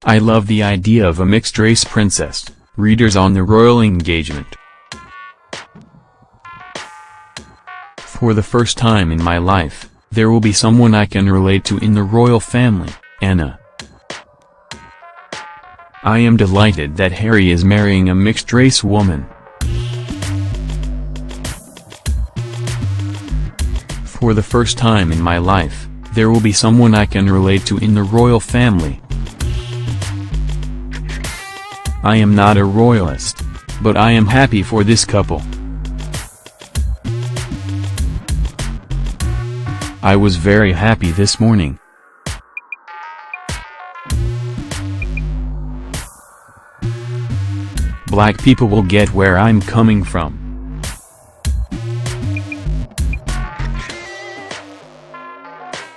I love the idea of a mixed-race princess. Readers on the royal engagement. For the first time in my life, there will be someone I can relate to in the royal family, Anna. I am delighted that Harry is marrying a mixed-race woman. For the first time in my life, there will be someone I can relate to in the royal family. I am not a royalist, but I am happy for this couple. I was very happy this morning. Black people will get where I'm coming from.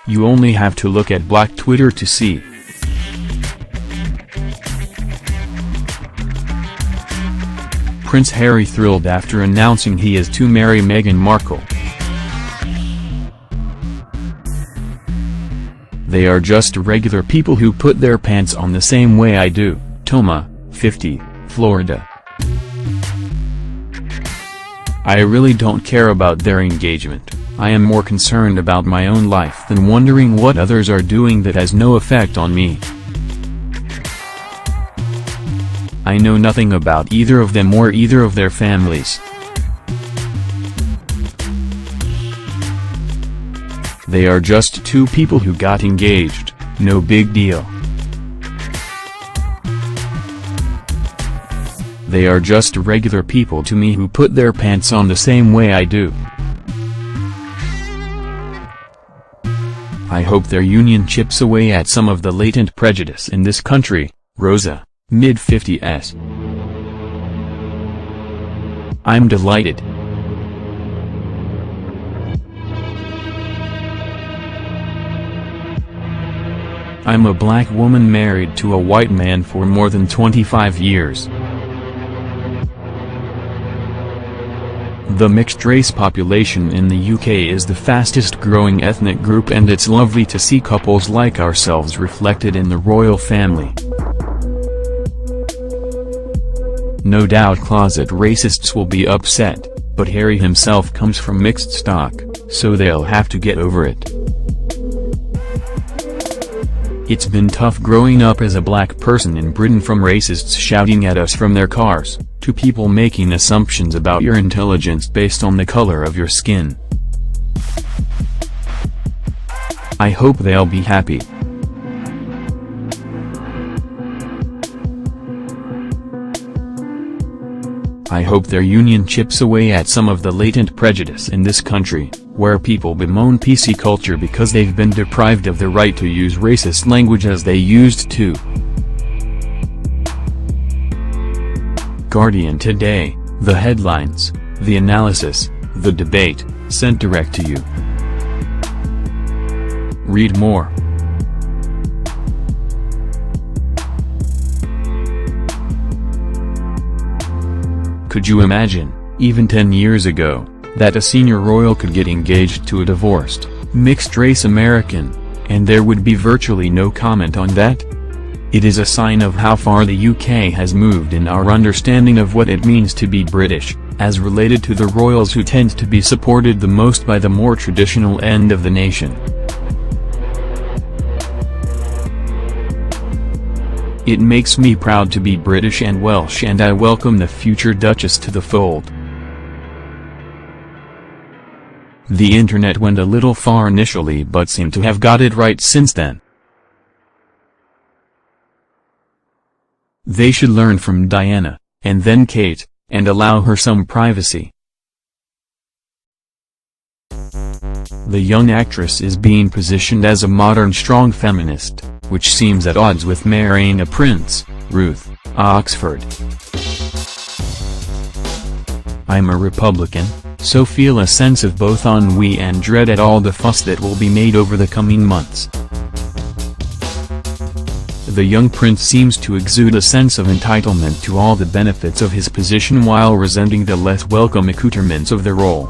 You only have to look at Black Twitter to see. Prince Harry thrilled after announcing he is to marry Meghan Markle. They are just regular people who put their pants on the same way I do. Toma, 50, Florida. I really don't care about their engagement. I am more concerned about my own life than wondering what others are doing that has no effect on me. I know nothing about either of them or either of their families. They are just two people who got engaged, no big deal. They are just regular people to me who put their pants on the same way I do. I hope their union chips away at some of the latent prejudice in this country. Rosa, mid-50s. I'm delighted. I'm a black woman married to a white man for more than 25 years. The mixed-race population in the UK is the fastest-growing ethnic group, and it's lovely to see couples like ourselves reflected in the royal family. No doubt closet racists will be upset, but Harry himself comes from mixed stock, so they'll have to get over it. It's been tough growing up as a black person in Britain, from racists shouting at us from their cars, to people making assumptions about your intelligence based on the color of your skin. I hope they'll be happy. I hope their union chips away at some of the latent prejudice in this country, where people bemoan PC culture because they've been deprived of the right to use racist language as they used to. Guardian today, the headlines, the analysis, the debate, sent direct to you. Read more. Could you imagine, even 10 years ago, that a senior royal could get engaged to a divorced, mixed-race American, and there would be virtually no comment on that? It is a sign of how far the UK has moved in our understanding of what it means to be British, as related to the royals who tend to be supported the most by the more traditional end of the nation. It makes me proud to be British and Welsh, and I welcome the future Duchess to the fold. The internet went a little far initially but seemed to have got it right since then. They should learn from Diana, and then Kate, and allow her some privacy. The young actress is being positioned as a modern strong feminist, which seems at odds with marrying a prince. Ruth, Oxford. I'm a Republican, so feel a sense of both ennui and dread at all the fuss that will be made over the coming months. The young prince seems to exude a sense of entitlement to all the benefits of his position while resenting the less welcome accoutrements of the role.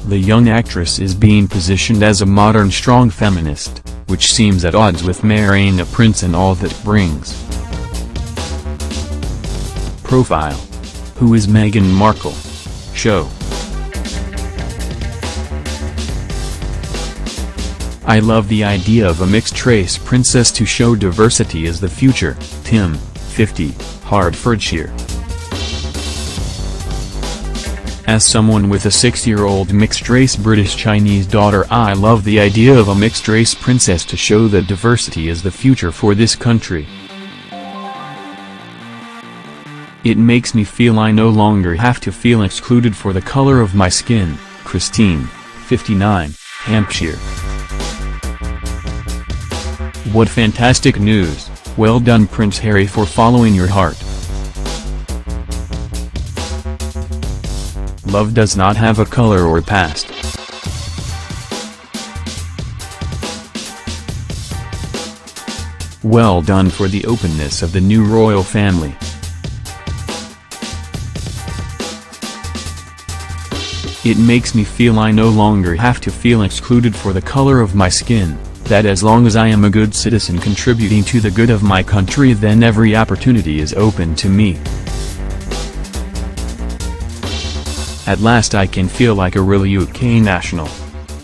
The young actress is being positioned as a modern strong feminist, which seems at odds with marrying a prince and all that brings. Profile. Who is Meghan Markle? Show. I love the idea of a mixed-race princess to show diversity is the future. Tim, 50, Hertfordshire. As someone with a 6-year-old mixed-race British-Chinese daughter, I love the idea of a mixed-race princess to show that diversity is the future for this country. It makes me feel I no longer have to feel excluded for the color of my skin. Christine, 59, Hampshire. What fantastic news! Well done Prince Harry for following your heart. Love does not have a color or past. Well done for the openness of the new royal family. It makes me feel I no longer have to feel excluded for the color of my skin, that as long as I am a good citizen contributing to the good of my country, then every opportunity is open to me. At last I can feel like a real UK national.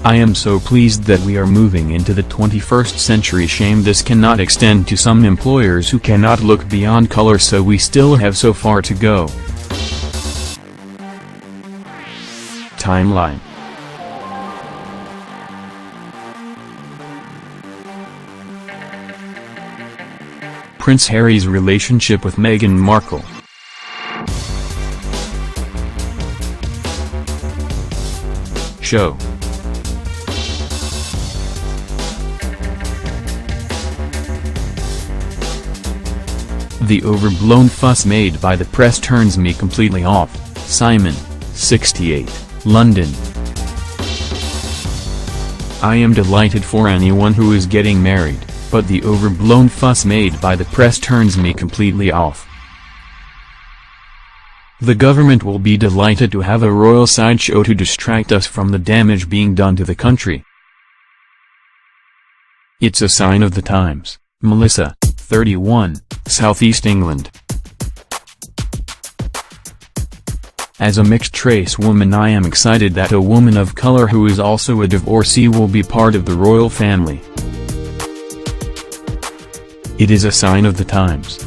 I am so pleased that we are moving into the 21st century. Shame this cannot extend to some employers who cannot look beyond color, so we still have so far to go. Timeline. Prince Harry's relationship with Meghan Markle. Show. The overblown fuss made by the press turns me completely off. Simon, 68, London. I am delighted for anyone who is getting married, but the overblown fuss made by the press turns me completely off. The government will be delighted to have a royal sideshow to distract us from the damage being done to the country. It's a sign of the times. Melissa, 31, Southeast England. As a mixed-race woman, I am excited that a woman of color who is also a divorcee will be part of the royal family. It is a sign of the times.